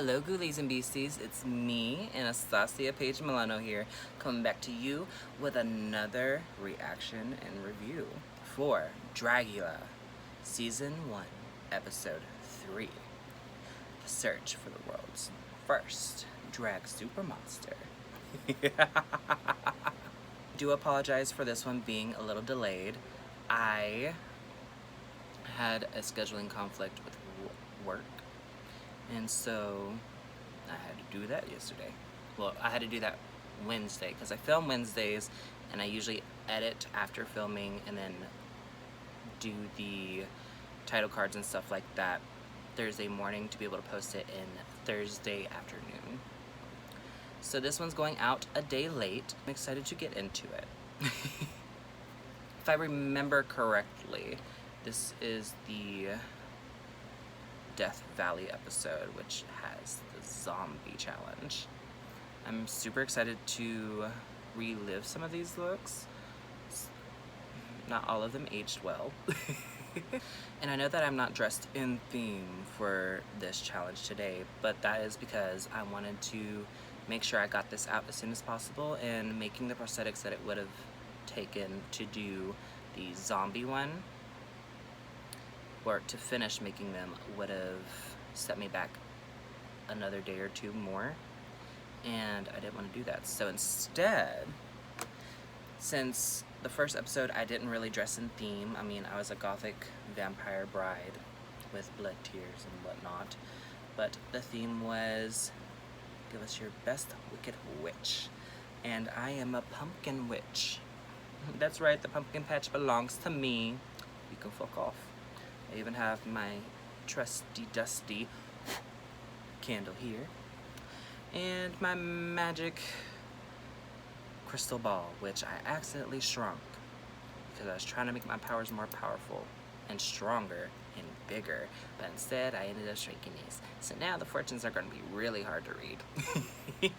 Hello ghoulies and beasties, it's me, Anastasia Paige Milano here, coming back to you with another reaction and review for Dragula, Season 1, Episode 3, The Search for the World's First Drag Super Monster. Do apologize for this one being a little delayed. I had a scheduling conflict with work. And so I had to do that yesterday. Well, I had to do that Wednesday because I film Wednesdays and I usually edit after filming and then do the title cards and stuff like that Thursday morning to be able to post it in Thursday afternoon. So this one's going out a day late. I'm excited to get into it. If I remember correctly, this is the Death Valley episode, which has the zombie challenge. I'm super excited to relive some of these looks. Not all of them aged well. And I know that I'm not dressed in theme for this challenge today, but that is because I wanted to make sure I got this out as soon as possible, and making the prosthetics that it would have taken to do the zombie one, or to finish making them, would have set me back another day or two more, and I didn't want to do that. So instead, since the first episode I didn't really dress in theme, I mean, I was a gothic vampire bride with blood tears and whatnot, but the theme was, give us your best wicked witch, and I am a pumpkin witch. That's right, the pumpkin patch belongs to me. You can fuck off. I even have my trusty dusty candle here, and my magic crystal ball, which I accidentally shrunk because I was trying to make my powers more powerful and stronger and bigger, but instead I ended up shrinking these. So now the fortunes are going to be really hard to read.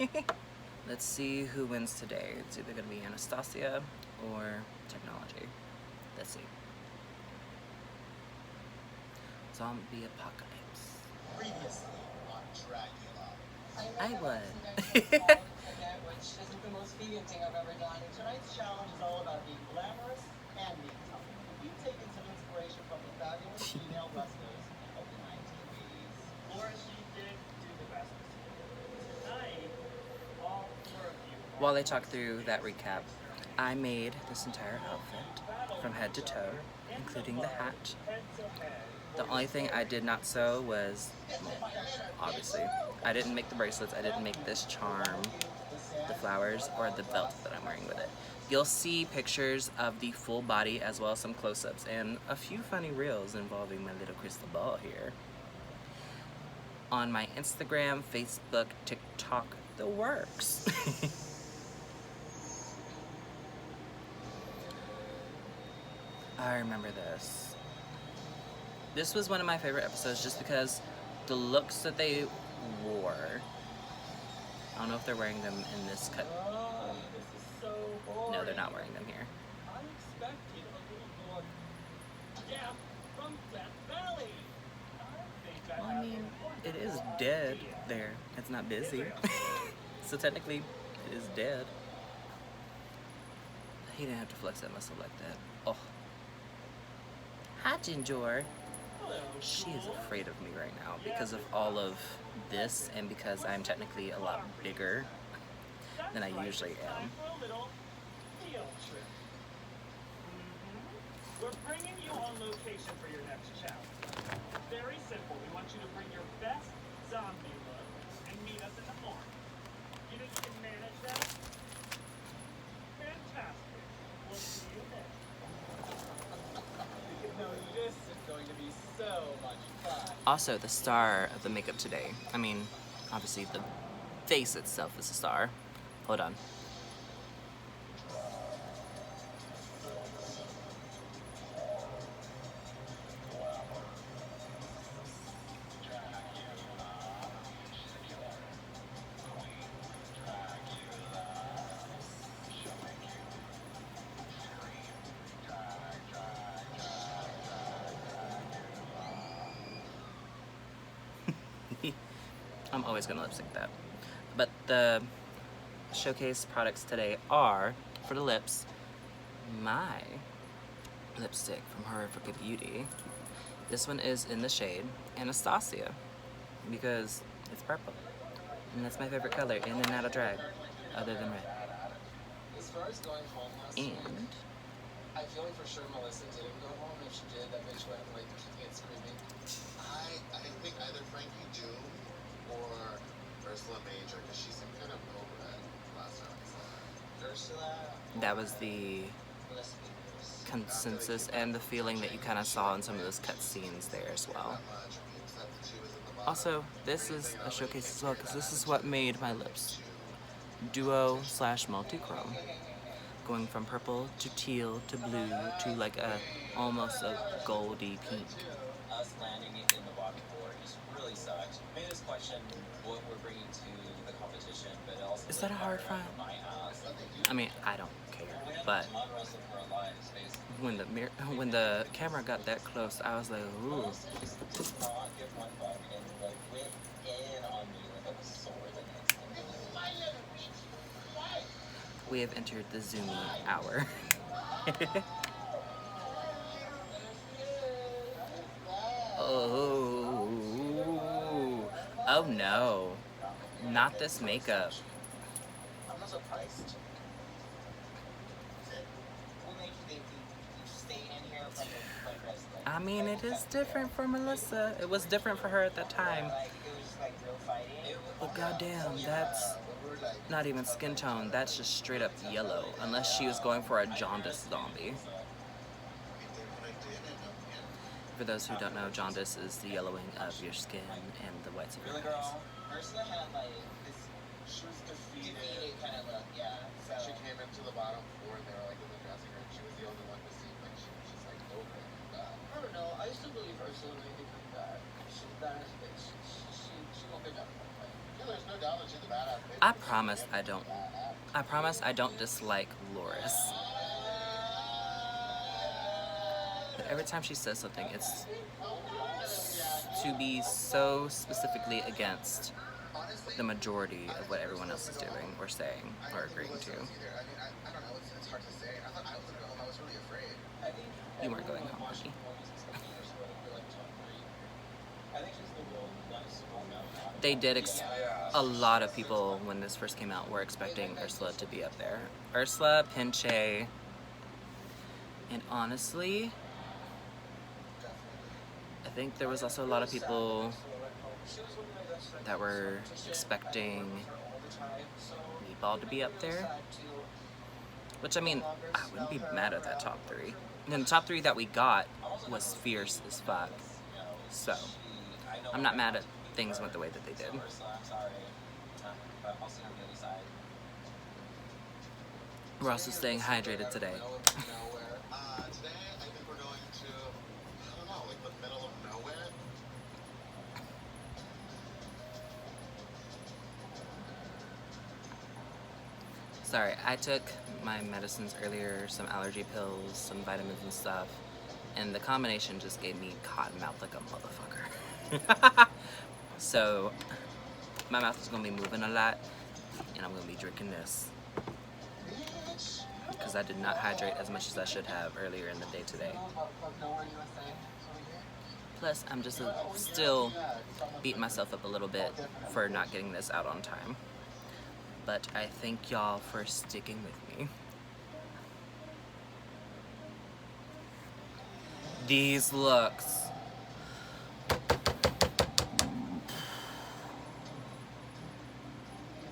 Let's see who wins today. It's either going to be Anastasia or technology. Let's see. Zombie apocalypse. Previously on Dragula. I won. Which isn't the most vegan thing I've ever done. Tonight's challenge is all about being glamorous and being tough. We've taken some inspiration from the fabulous female wrestlers of the 1980s. Laura, she did do the best. Tonight, all four of you. While I talk through that recap, I made this entire outfit from head to toe, including the hat. The only thing I did not sew was, well, obviously, I didn't make the bracelets, I didn't make this charm, the flowers, or the belt that I'm wearing with it. You'll see pictures of the full body as well as some close-ups and a few funny reels involving my little crystal ball here on my Instagram, Facebook, TikTok, the works. I remember this. This was one of my favorite episodes just because the looks that they wore. I don't know if they're wearing them in this cut. This is so boring. No, they're not wearing them here. Unexpected, a little more death from Death Valley. Well, I mean, it is dead there. It's not busy. So technically, it is dead. He didn't have to flex that muscle like that. Oh. Hi, Ginger. She is afraid of me right now because of all of this and because I'm technically a lot bigger than I usually am. We're bringing you on location for your next challenge. Very simple. We want you to bring your best zombie look and meet us in the morning. You think you can manage that? Fantastic. We'll see you then. No, this is going to be so much fun. Also, the star of the makeup today. I mean, obviously the face itself is a star. Hold on. I'm always gonna lip sync that. But the showcase products today are, for the lips, my lipstick from Horrifica Beauty. This one is in the shade Anastasia because it's purple. And that's my favorite color in and out of drag, other than red. As far as going home last week, And I feel like for sure Melissa didn't go home. If she did, that bitch went like kicking and screaming. I think either Frankie Doom or Ursula Major, because she seemed kind of over it last time I saw her. Ursula, that was the let's be honest. consensus and the feeling that you kind of saw in some of those cut scenes there as well. Also, this is a showcase as well because this is what made my lips duo / multi-chrome, going from purple to teal to blue to like a almost a goldy pink. Us landing in the bottom four just really sucked. Made us question what we're bringing to the competition, but it also Is that a hard front? my ass. I mean, I don't care, but Mud wrestle for our lives, basically. when the camera got that close, I was like, ooh. Just not give one fuck and like went in on me like a sword the next time. We have entered the zoomy hour. Oh no, not this makeup. I'm not surprised. What makes you think you stayed in here from the rest of I mean, it is different for Melissa. It was different for her at that time. like it was just like real fighting? But goddamn, that's not even skin tone. That's just straight up yellow. Unless she was going for a jaundice zombie. For those who don't know, jaundice is the yellowing of your skin and the whites of your Really, eyes. girl? Ursula had like this. She was defeated kind of look, yeah. So She came into the bottom four and they were like in the dressing room. She was the only one to seem like she was just like over it. I don't know. I still believe Ursula may become bad. She's bad as a bitch. She won't pick up. Yeah, there's no doubt that she's a badass bitch. I promise I don't dislike Loris. But every time she says something, it's to be so specifically against the majority of what everyone else is doing or saying or agreeing to. I mean, I don't know. It's hard to say. I thought I was gonna go home. I was really afraid. I think You weren't going home, honey. They did a lot of people when this first came out were expecting Ursula to be up there. Ursula, Pinche, and honestly, I think there was also a lot of people that were expecting Meatball to be up there. Which, I mean, I wouldn't be mad at that top three. And the top three that we got was fierce as fuck. So, I'm not mad at things went the way that they did. We're also staying hydrated today. Today, I think we're going to, I don't know, like the middle of nowhere. Sorry, I took my medicines earlier, some allergy pills, some vitamins and stuff, and the combination just gave me cotton mouth like a motherfucker. So, my mouth is gonna be moving a lot, and I'm gonna be drinking this. Because I did not hydrate as much as I should have earlier in the day today. Plus, I'm just still beating myself up a little bit for not getting this out on time. But I thank y'all for sticking with me. These looks.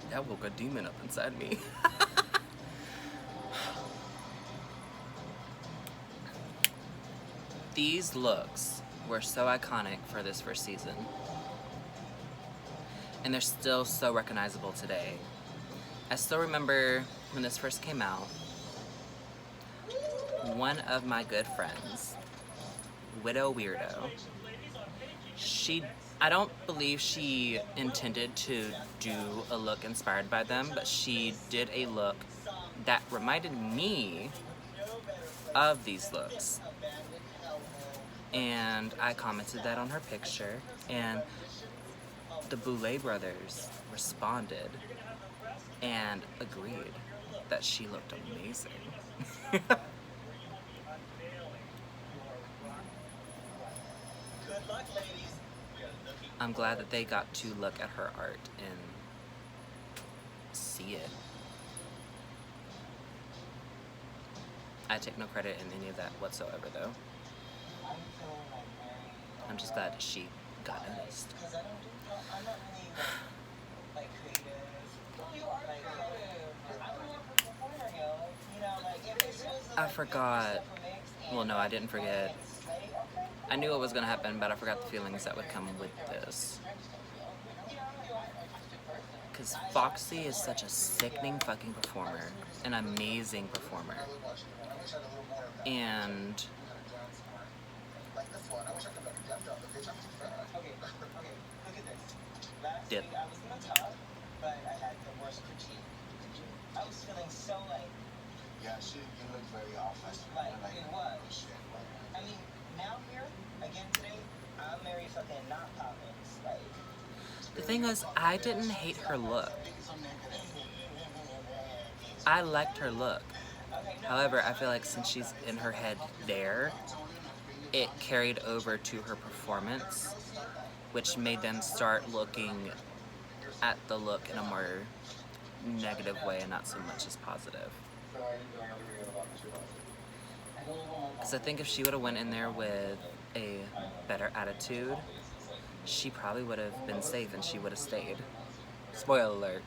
That woke a demon up inside me. These looks were so iconic for this first season. And they're still so recognizable today. I still remember when this first came out, one of my good friends, Widow Weirdo, I don't believe she intended to do a look inspired by them, but she did a look that reminded me of these looks. And I commented that on her picture, and the Boulet brothers responded and agreed that she looked amazing. Where you will be unveiling your rock. Good luck, ladies. We are looking I'm glad that they got to look at her art and see it. I take no credit in any of that whatsoever, though. I'm feeling like very. I'm just glad that she got noticed. Because I'm not really like creative. Well, you are creative. I'm more of a performer, yo. You know, like if this was I forgot. Well, no, I didn't forget. I knew it was gonna happen, but I forgot the feelings that would come with this. Because Foxy is such a sickening fucking performer, an amazing performer. And Like this one, I wish I could make a jump drop the bitch. I'm too fat. Okay, look at this. Last Dip. week I was in the top, but I had the worst critique. I was feeling so like Yeah, you look very off. it was. Shit. I mean, now here, again today, I'm very fucking not popping. Like, the thing is, I didn't hate her look. I liked her look. However, I feel like since she's in her head there, it carried over to her performance, which made them start looking at the look in a more negative way and not so much as positive. Because I think if she would have went in there with a better attitude, she probably would have been safe and she would have stayed. Spoiler alert.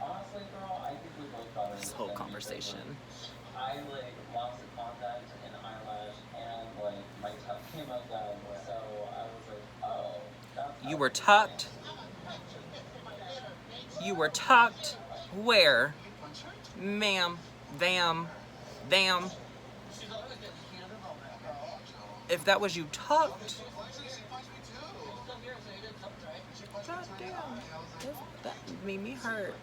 honestly, girl, I think we both got This whole conversation. I like lost the contact and eyelash, and like my tuck came out down, so I was like, oh, that's. You were tucked? You were tucked? Where? Ma'am. Vam. If that was you tucked, god damn, that made me hurt.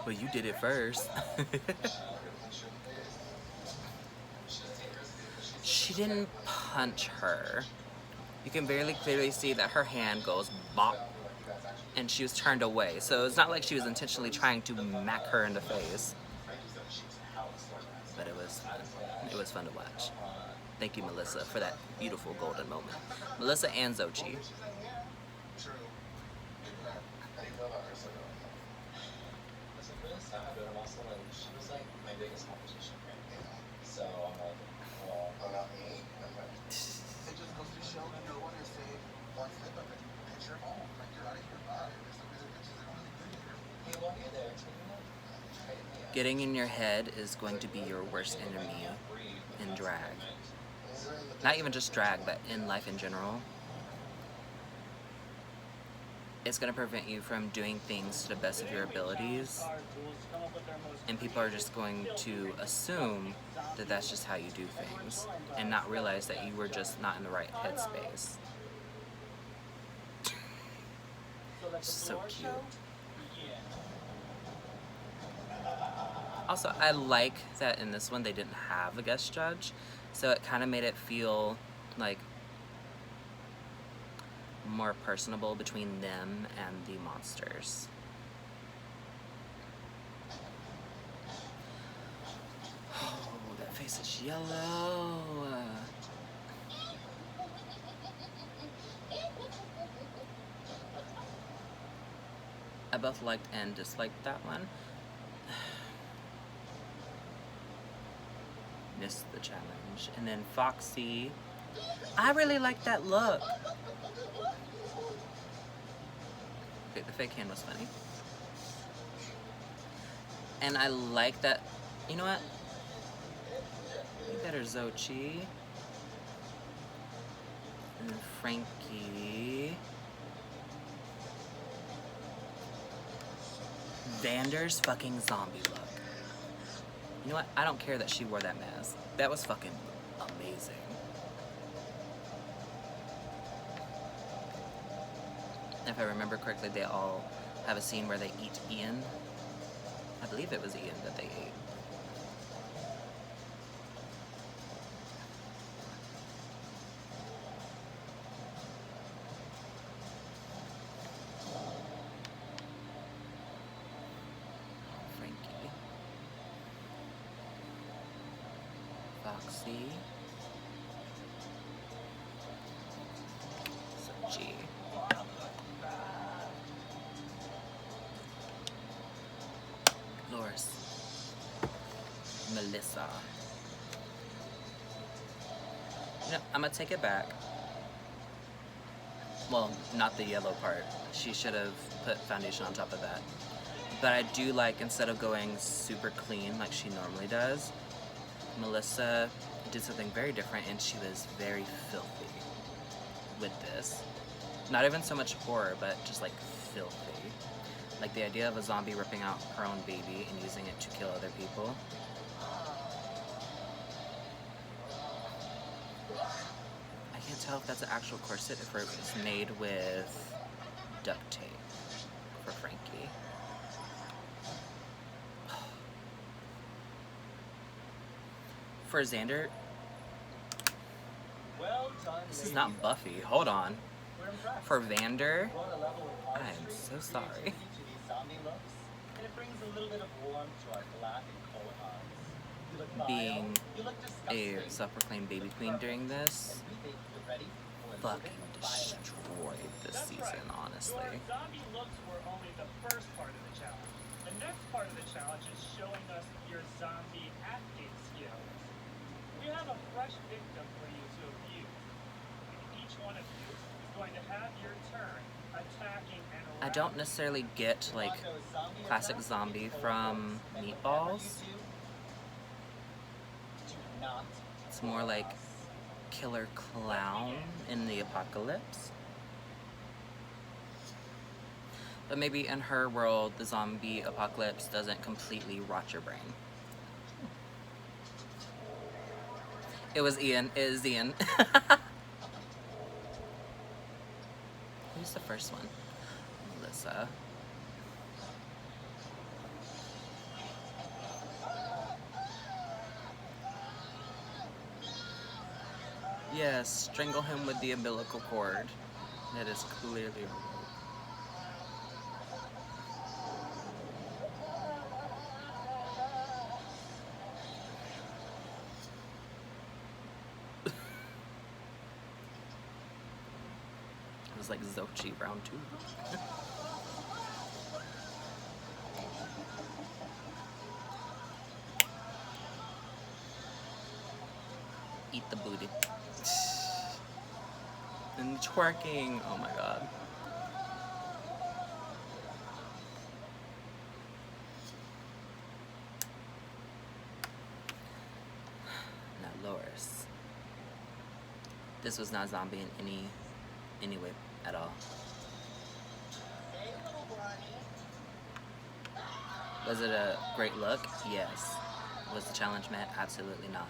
Well, you did it first. She didn't punch her. You can very clearly see that her hand goes bop, and she was turned away. So it's not like she was intentionally trying to smack her in the face. But it was fun. It was fun to watch. Thank you, Melissa, for that beautiful golden moment. Melissa and Xochitl. It's like really sad, but I'm also like, she was like my biggest competition, right? So I'm like, well, Not me. It just goes to show that no one is saying one flip of it. Picture home. Like you're out of your body. There's some other pictures that don't look good here. hey, while you're there, take a look. Getting in your head is going to be your worst enemy in drag. Not even just drag, but in life in general. It's going to prevent you from doing things to the best of your abilities, and people are just going to assume that that's just how you do things, and not realize that you were just not in the right headspace. So cute. Also, I like that in this one they didn't have a guest judge, so it kind of made it feel like more personable between them and the monsters. Oh, that face is yellow. I both liked and disliked that one. Missed the challenge. And then Foxy, I really liked that look. Okay, the fake hand was funny. And I like that, you know what? You better Xochitl. And then Frankie. Vander's fucking zombie look. You know what? I don't care that she wore that mask. That was fucking amazing. If I remember correctly, they all have a scene where they eat Ian. I believe it was Ian that they ate. Foxy. Sochi. Loris. Melissa. You know, I'm gonna take it back. Well, not the yellow part. She should have put foundation on top of that. But I do like, instead of going super clean like she normally does, Melissa did something very different, and she was very filthy with this. Not even so much horror, but just like filthy. Like the idea of a zombie ripping out her own baby and using it to kill other people. I can't tell if that's an actual corset, if it was made with duct tape for Frankie. For Xander, Well done, this is not Buffy. Hold on. We're impressed. For Vander, We're on a level of I am artistry, so sorry. creativity to these zombie looks, and it brings a little bit of warmth to our black and cold eyes. You look vile, being you look a disgusting, self-proclaimed baby queen during this, and we think you're ready for a little fucking bit of violence. destroyed this That's season, right. honestly. Your zombie looks were only the first part of the challenge. The next part of the challenge is showing us your zombie acting skills. We have a fresh victim for you to abuse. And each one of you is going to have your turn attacking and I don't necessarily get, like, Want those zombie classic attacks? zombie It's from and Meatballs. whatever you do not It's more like cross. Killer Clown in the Apocalypse. But maybe in her world, the zombie apocalypse doesn't completely rot your brain. It was Ian. It is Ian. Who's the first one? Melissa. Yes, strangle him with the umbilical cord. That is clearly it was like Zochi round 2. Eat the booty. And twerking. Oh my god. Now Loris. This was not zombie in any way at all. Hey, little Barney. Was it a great look? Yes. Was the challenge met? Absolutely not.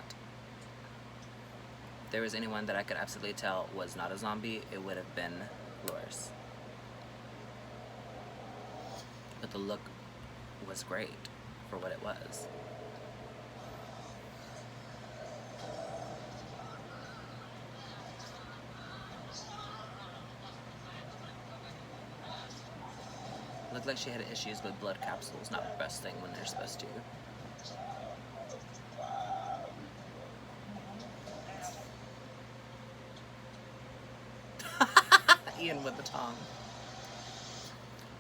If there was anyone that I could absolutely tell was not a zombie, it would have been Loris. But the look was great for what it was. Looked like she had issues with blood capsules not bursting when they're supposed to. Ian with the tongue.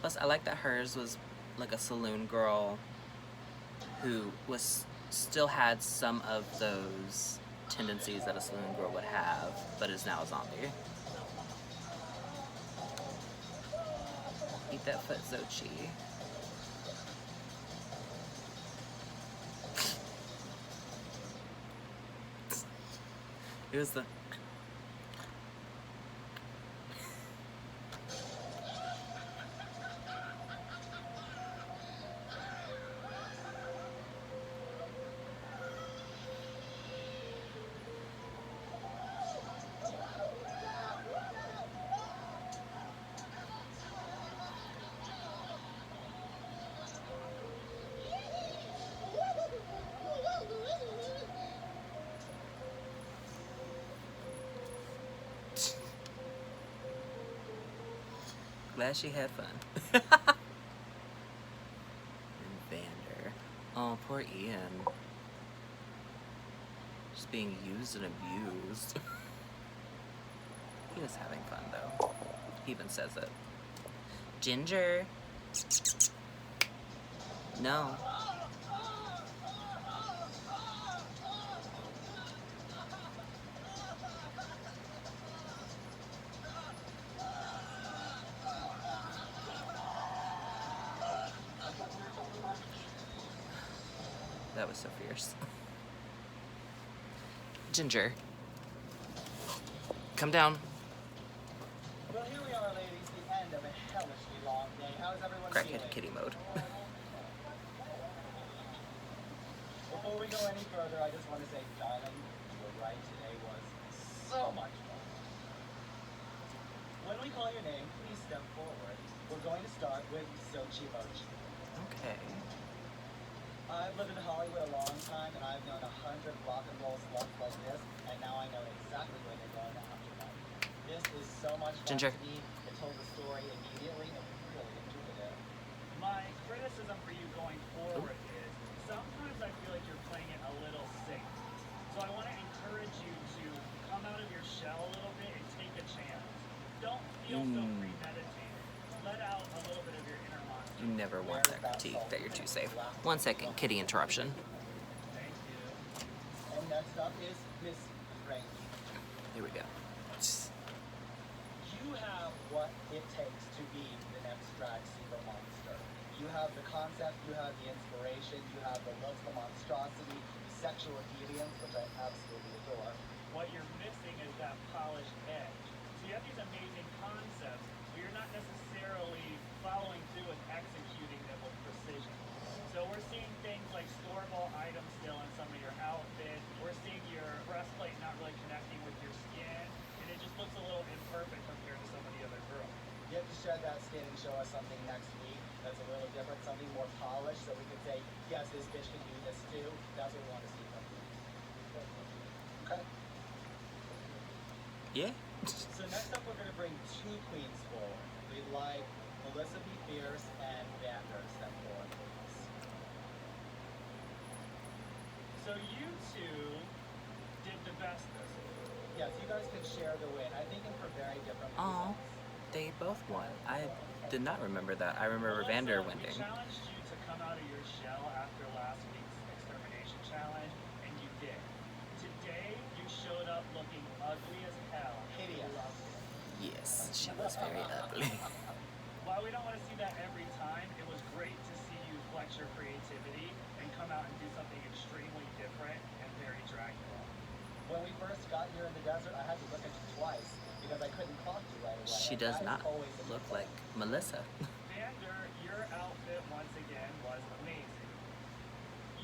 Plus, I like that hers was like a saloon girl who was still had some of those tendencies that a saloon girl would have, but is now a zombie. Eat that foot, Zochi. It was the... Glad she had fun. And Vander. Oh, poor Ian. Just being used and abused. He was having fun though. He even says it. Ginger. No. That was so fierce. Ginger. Come down. Well, here we are, ladies, the end of a hellishly long day. How's everyone Crackhead feeling? kitty mode. Before we go any further, I just want to say, darling, you were right. Today was so much fun. When we call your name, please step forward. We're going to start with Sochi Mochi. Okay. I've lived in Hollywood a long time, and I've known 100 rock and roll sluts like this, and now I know exactly where they're going after that. This is so much fun Ginger. to me. It told the story immediately, and we really enjoyed it. My criticism for you going forward is sometimes I feel like you're playing it a little safe. So I want to encourage you to come out of your shell a little bit and take a chance. Don't feel so premeditated. Let out a little bit of your inner monster. You never want that critique that you're too safe. 1 second, kitty interruption. Thank you. And next up is Miss Frankie. Here we go. You have what it takes to be the next drag super monster. You have the concept, you have the inspiration, you have the looks, the monstrosity, the sexual deviance, which I absolutely adore. What you're missing is that polished edge. So you have these amazing concepts, but you're not necessarily following through with executing them with precision. So we're seeing things like store-bought items still in some of your outfits. We're seeing your breastplate not really connecting with your skin, and it just looks a little imperfect compared to some of the other girls. You have to shed that skin and show us something next week that's a little different, something more polished, so we can say, yes, this bitch can do this too. That's what we want to see from you. Okay. Yeah. So next up, we're going to bring two queens forward. We'd like Melissa B. Fierce and Vander to step forward with us. So you two did the best this week. Yes, you guys can share the win. I think for very different Aw. reasons. They both won. I did not remember that. I remember Vander We winning. challenged you to come out of your shell after last week's extermination challenge, and you did. Today, you showed up looking ugly as hell. Hideous. Yes, she was very ugly. While we don't want to see that every time, it was great to see you flex your creativity and come out and do something extremely different and very Dragula. When we first got here in the desert, I had to look at you twice because I couldn't clock you right away. She And does that is not always a look mistake. like Melissa. Vander, your outfit once again was amazing.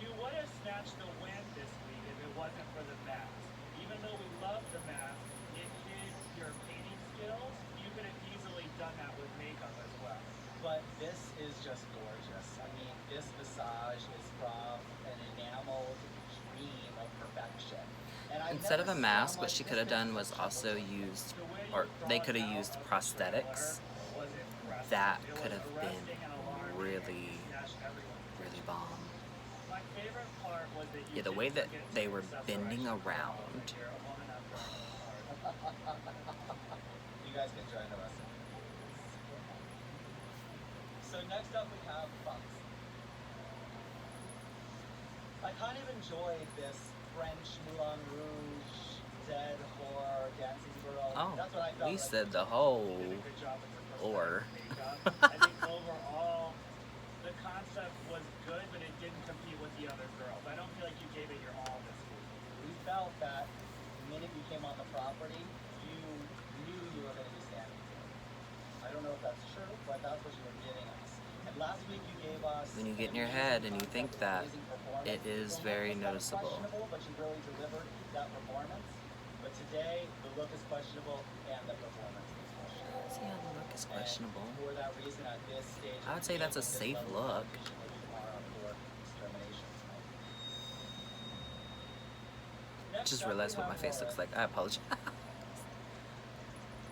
You would have snatched the win this week if it wasn't for the mask. Even though we love the mask, it hid your painting skills. You could have easily done that with makeup as well. But this is just gorgeous. I mean, this visage is from an enameled dream of perfection. And I've Instead of never a seen mask, one what she this could have done was sensational. also used, The way you or they brought could have out used of the prosthetics. trailer was impressive. That It could was have been arresting and alarming, and really, you snatched everyone's really attention. bomb. My favorite part was that you Yeah, the way didn't that forget they to were accessorize bending your around. clothes. You're a woman after my own heart. You guys can join the rest of me. So next up we have Fox. I kind of enjoyed this French Moulin Rouge, dead horror, dancing girl. Oh, That's what I felt we like. said the whole You did a good job with the or. prosthetic makeup. I think overall, the concept was good, but it didn't compete with the other girls. I don't feel like you gave it your all this week. We felt that the minute you came on the property, you knew you were going to be standing there. I don't know if that's true, but that's what you were giving us. And last week you gave us When you get in an your head and amazing you think concept, that, amazing performance. it is The very look was kind of noticeable. questionable, but you really delivered that performance. But today, the look is questionable and the performance is questionable. See how the look is questionable. And for that reason, at this stage, I would say that's a with this safe level of look. competition that you are up for extermination tonight. Next Just up, realized we what my have face looks Laura. like. I apologize.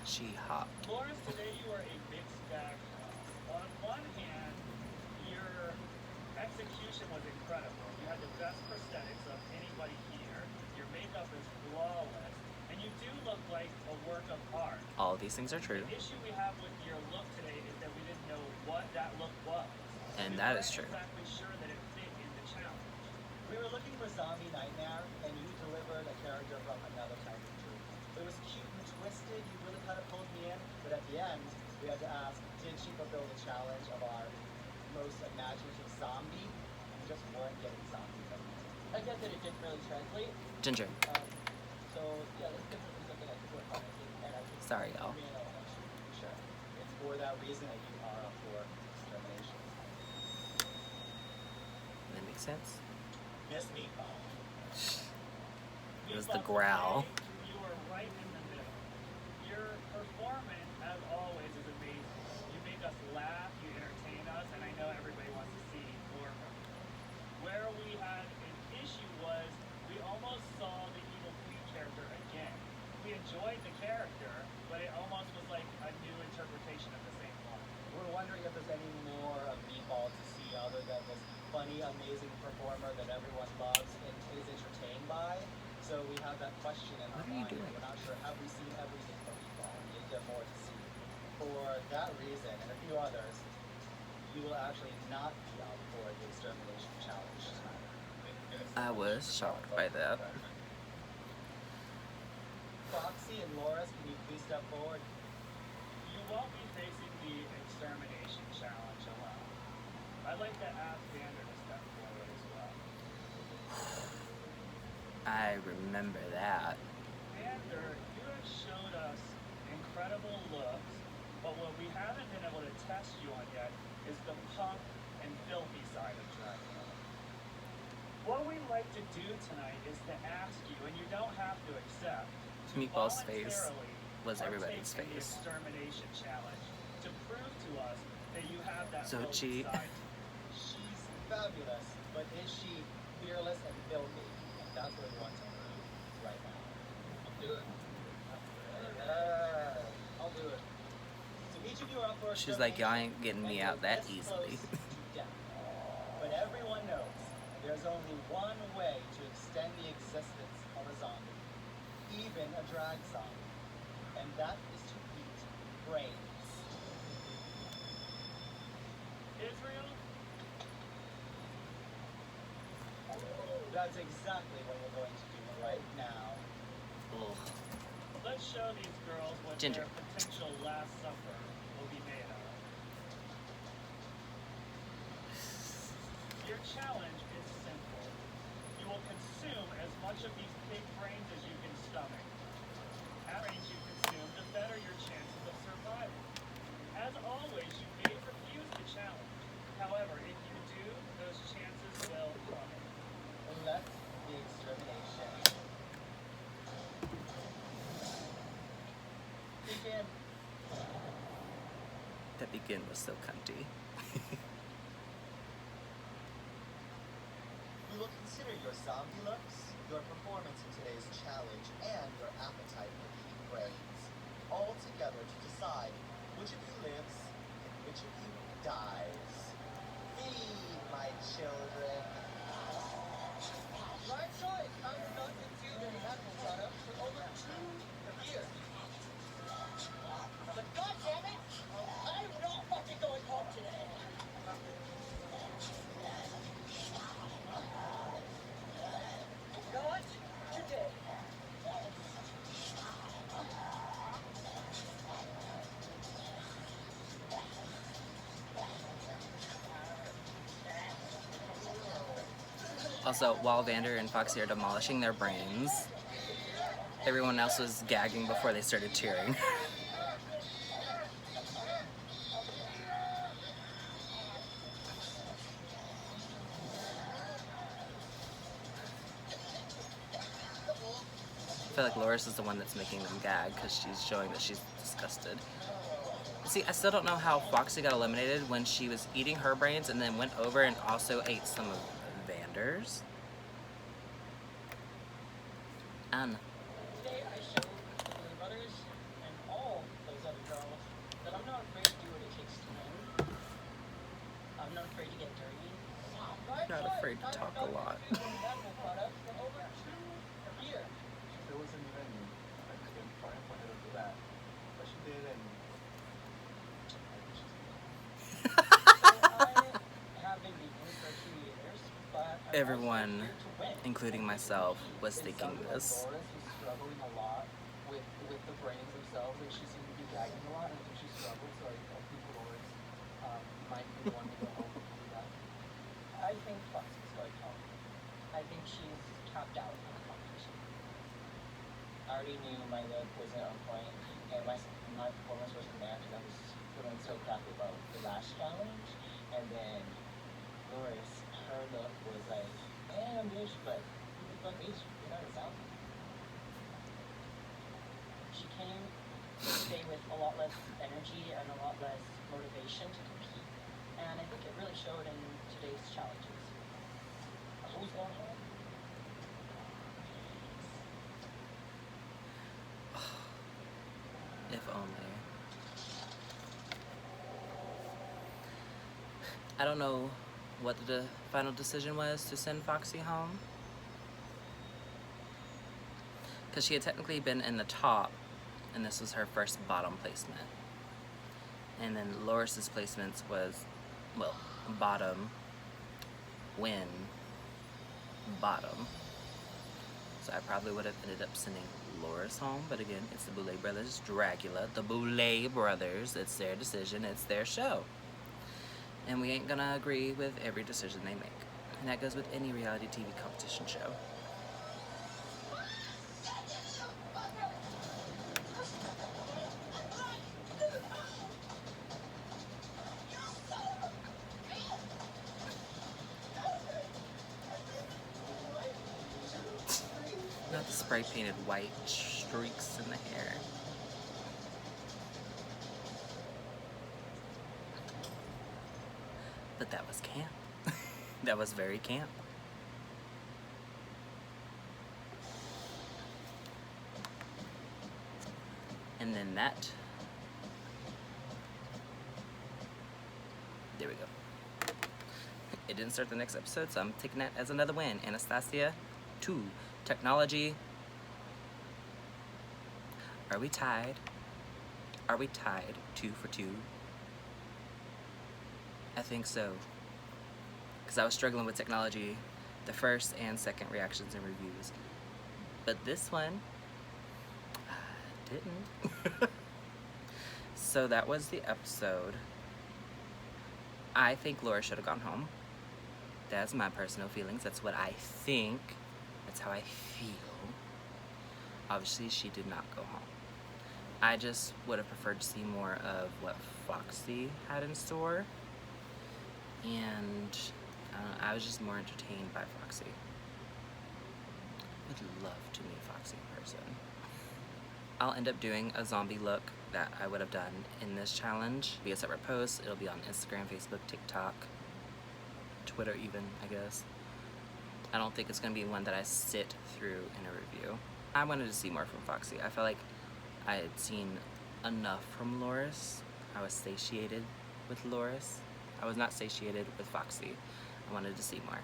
She hopped. Lawrence, today you are a mixed bag. On one hand, your execution was incredible. You had the best prosthetics of anybody here. Your Your makeup is flawless, and you do look like a work of art. All of these things are true. The issue we have with your look today is that we didn't know what that look was. And We that weren't is true. exactly sure that it fit in the challenge. We were looking for Zombie Nightmare, and you delivered a character from another type of group. It was cute and twisted, you really kind of pulled me in, but at the end, we had to ask, did she fulfill the challenge of our most imaginative zombie? We just weren't getting zombie from you. I get that it didn't really translate. Ginger. So yeah, that's different from something I could work on. And I think Sorry, y'all. Sure. It's for that reason that you are up for extermination. That makes sense. Miss Meatball. It was the growl. You were right in the middle. Your performance, as always, is amazing. You make us laugh, you entertain us, and I know everybody wants to see more from you. Where we had an issue was we almost saw the evil queen character again. We enjoyed the character, but it almost was like a new interpretation of the same one. We're wondering if there's any more of Meatball to see other than this funny, amazing performer that everyone loves and is entertained by. So we have that question in our What are you mind. doing? We're not sure. Have we seen everything from Meatball? Is there more to see? For that reason and a few others, you will actually not be up for the extermination challenge tonight. I was shocked by that. Foxy and Loris, can you please step forward? You won't be facing the extermination challenge alone. I'd like to ask Vander to step forward as well. I remember that. Vander, you have showed us incredible looks, but what we haven't been able to test you on yet is the punk and filthy side of Dragula. What we'd like to do tonight is to ask you, and you don't have to accept, to Meatball's face voluntarily was everybody's partake in the face. extermination challenge to prove to us that you have that So filthy cheat. side. She's fabulous, but is she fearless and filthy? And that's what we want to prove right now. I'll do it. I'll do it. So each of you are up for She's like, y'all ain't getting and me you're out that this easily. close to death. But everyone knows there's only one way to extend the existence of a zombie, even a drag zombie, and that is to eat brains. Israel, That's exactly what we're going to do right now. Ugh. let's show these girls what Ginger. their potential last supper will be made of. Your challenge is simple. You will consume as much of these pig brains as you can stomach. As brains you consume, the better your chances of survival. As always, you may refuse the challenge. However, if you do, those chances will plummet. Let the extermination begin. That begin was so cunty. We will consider your zombie looks, your performance in today's challenge, and your appetite for eating brains, all together to decide which of you lives and which of you dies. Feed, my children. Right choice. I have not consumed any animal products for over 2 years. But God damn it, I am not fucking going home today. Not today. Also, while Vander and Foxy are demolishing their brains, everyone else was gagging before they started cheering. I feel like Loris is the one that's making them gag because she's showing that she's disgusted. See, I still don't know how Foxy got eliminated when she was eating her brains and then went over and also ate some of Vander's. Anna. Today I showed the Boulet brothers and all those other girls that I'm not afraid to do what it takes to win. I'm not afraid to get dirty. Not afraid to talk a lot. Animal products for over 2 years. kid, and I think she's I have been vegan for 2 years, but I'm Everyone, also here to win. including myself, was thinking this. Loris was struggling a lot with the brains themselves, and she seemed to be gagging a lot, and I think she struggled, so I think Loris might be the one to go home and do that. I think Foxy's going home. I think she's tapped out in the competition. I already knew my look wasn't on point, and my performance wasn't there because I was feeling so crappy about the last challenge. And then Loris, her look was like, damn bitch, but who the fuck is you? You're not a zombie. She came today with a lot less energy and a lot less motivation to compete. And I think it really showed in today's challenges. Who's going home? If only. I don't know what the final decision was to send Foxy home. Because she had technically been in the top, and this was her first bottom placement. And then Loris's placements was, well, bottom, win, bottom. So I probably would have ended up sending Loris home, but again, it's the Boulet brothers, Dragula, the Boulet brothers. It's their decision, it's their show. And we ain't gonna agree with every decision they make. And that goes with any reality TV competition show. Not the spray painted white streaks in the hair. But that was camp. That was very camp. And then that. There we go. It didn't start the next episode, so I'm taking that as another win. Anastasia, 2. Technology. Are we tied? Are we tied 2 for 2? I think so. Because I was struggling with technology, the first and second reactions and reviews. But this one, I didn't. So that was the episode. I think Laura should have gone home. That's my personal feelings. That's what I think. That's how I feel. Obviously, she did not go home. I just would have preferred to see more of what Foxy had in store. And I was just more entertained by Foxy. Would love to meet Foxy in person. I'll end up doing a zombie look that I would have done in this challenge. It'll be a separate post. It'll be on Instagram, Facebook, TikTok, Twitter even, I guess. I don't think it's going to be one that I sit through in a review. I wanted to see more from Foxy. I felt like I had seen enough from Loris. I was satiated with Loris. I was not satiated with Foxy. I wanted to see more.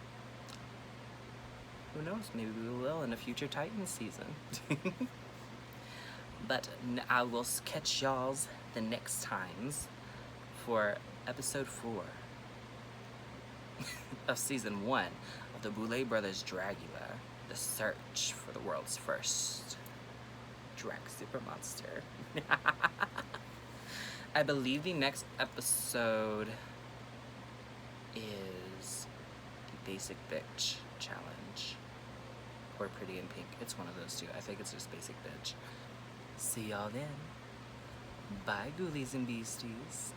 Who knows? Maybe we will in a future Titans season. But I will catch y'all's the next times for episode 4 of season 1 of the Boulet Brothers Dragula, the search for the world's first drag super monster. I believe the next episode is the Basic Bitch Challenge, or Pretty in Pink. It's one of those two. I think it's just Basic Bitch. See y'all then. Bye, ghoulies and beasties.